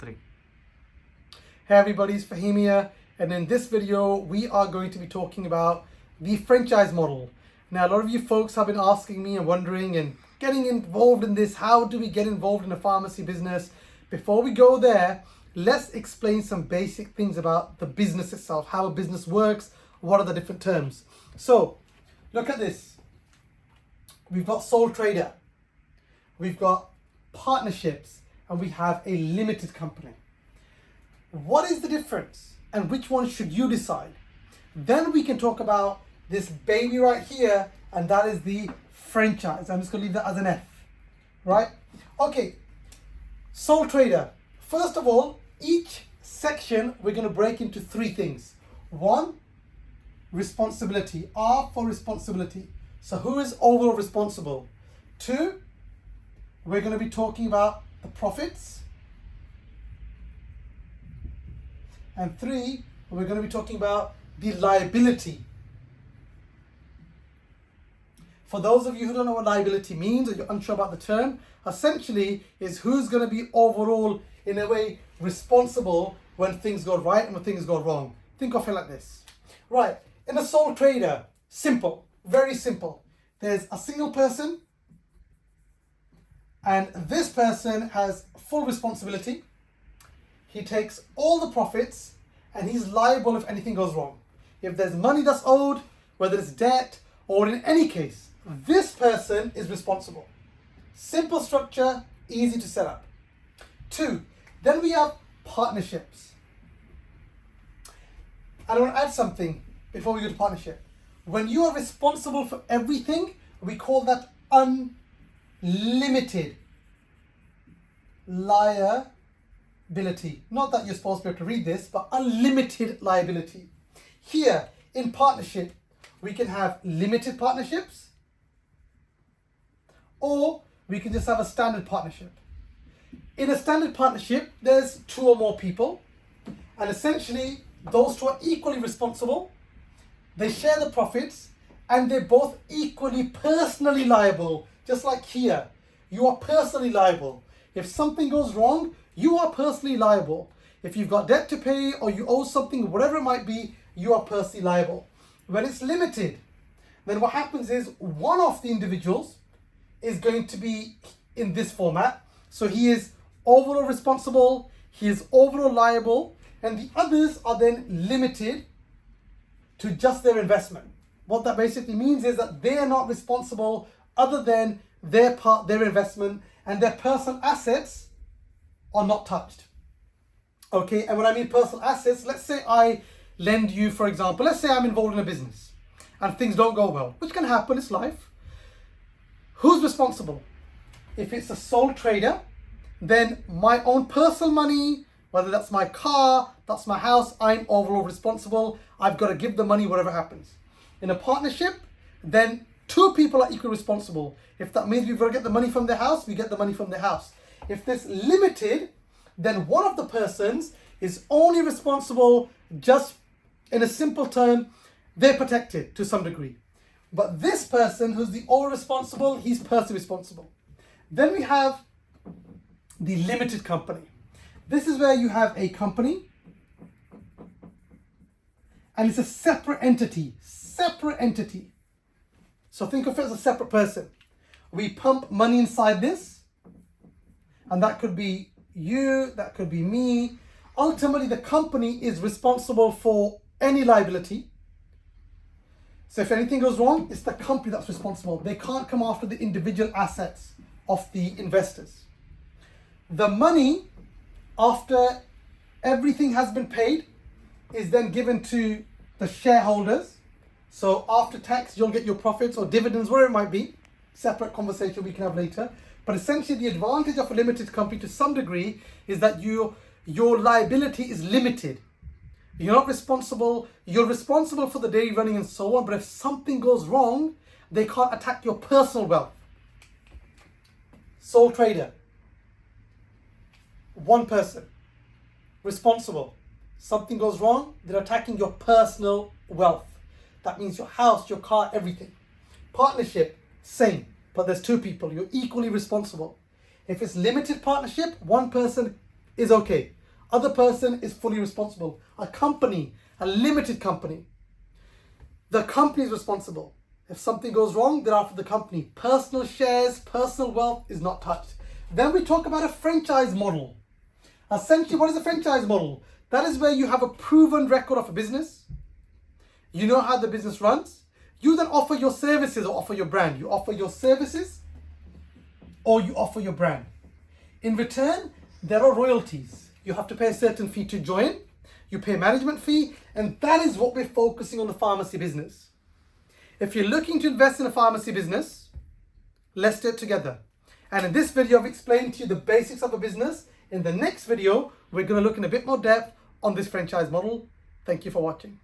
3. Hey everybody, it's Fahim here, and in this video we are going to be talking about the franchise model. Now, a lot of you folks have been asking me and wondering and getting involved in this. How do we get involved in a pharmacy business? Before we go there, let's explain some basic things about the business itself, how a business works, what are the different terms. So look at this. We've got sole trader, we've got partnerships, and we have a limited company. What is the difference and which one should you decide? Then we can talk about this baby right here, and that is the franchise. I'm just going to leave that as an F, right? Okay, sole trader. First of all, each section we're going to break into 3 things. 1, responsibility. R for responsibility. So who is overall responsible? 2, we're going to be talking about the profits. And 3, we're going to be talking about the liability. For those of you who don't know what liability means or you're unsure about the term, essentially is who's going to be overall, in a way, responsible when things go right and when things go wrong. Think of it like this. Right, in a sole trader, simple, very simple. There's a single person, and this person has full responsibility. He takes all the profits and he's liable if anything goes wrong. If there's money that's owed, whether it's debt or in any case, this person is responsible. Simple structure, easy to set up. 2, then we have partnerships. I want to add something before we go to partnership. When you are responsible for everything, we call that unlimited liability. Not that you're supposed to be able to read this, but unlimited liability. Here in partnership, we can have limited partnerships, or we can just have a standard partnership. In a standard partnership, there's 2 or more people, and essentially those 2 are equally responsible. They share the profits, and they're both equally personally liable. Just like here, you are personally liable. If something goes wrong, you are personally liable. If you've got debt to pay or you owe something, whatever it might be, you are personally liable. When it's limited, then what happens is one of the individuals is going to be in this format. So he is overall responsible, he is overall liable, and the others are then limited to just their investment. What that basically means is that they are not responsible other than their part, their investment, and their personal assets are not touched. Okay, and when I mean personal assets, let's say I lend you, for example, let's say I'm involved in a business and things don't go well, which can happen, it's life. Who's responsible? If it's a sole trader, then my own personal money, whether that's my car, that's my house, I'm overall responsible. I've got to give the money whatever happens. In a partnership, then 2 people are equally responsible. If that means we've got to get the money from their house, we get the money from their house. If this limited, then one of the persons is only responsible, just in a simple term, they're protected to some degree. But this person who's the overall responsible, he's personally responsible. Then we have the limited company. This is where you have a company and it's a separate entity. So think of it as a separate person. We pump money inside this, and that could be you, that could be me. Ultimately, the company is responsible for any liability. So if anything goes wrong, it's the company that's responsible. They can't come after the individual assets of the investors. The money, after everything has been paid, is then given to the shareholders. So after tax, you'll get your profits or dividends, whatever it might be. Separate conversation we can have later. But essentially, the advantage of a limited company to some degree is that your liability is limited. You're not responsible. You're responsible for the daily running and so on. But if something goes wrong, they can't attack your personal wealth. Sole trader. 1 person. Responsible. Something goes wrong, they're attacking your personal wealth. That means your house, your car, everything. Partnership, same, but there's 2 people. You're equally responsible. If it's limited partnership, one person is okay. Other person is fully responsible. A company, a limited company, the company is responsible. If something goes wrong, they're after the company. Personal shares, personal wealth is not touched. Then we talk about a franchise model. Essentially, what is a franchise model? That is where you have a proven record of a business. You know how the business runs. You then offer your services or offer your brand. You offer your services or you offer your brand. In return, there are royalties. You have to pay a certain fee to join. You pay a management fee, and that is what we're focusing on the pharmacy business. If you're looking to invest in a pharmacy business, let's do it together. And in this video, I've explained to you the basics of a business. In the next video, we're going to look in a bit more depth on this franchise model. Thank you for watching.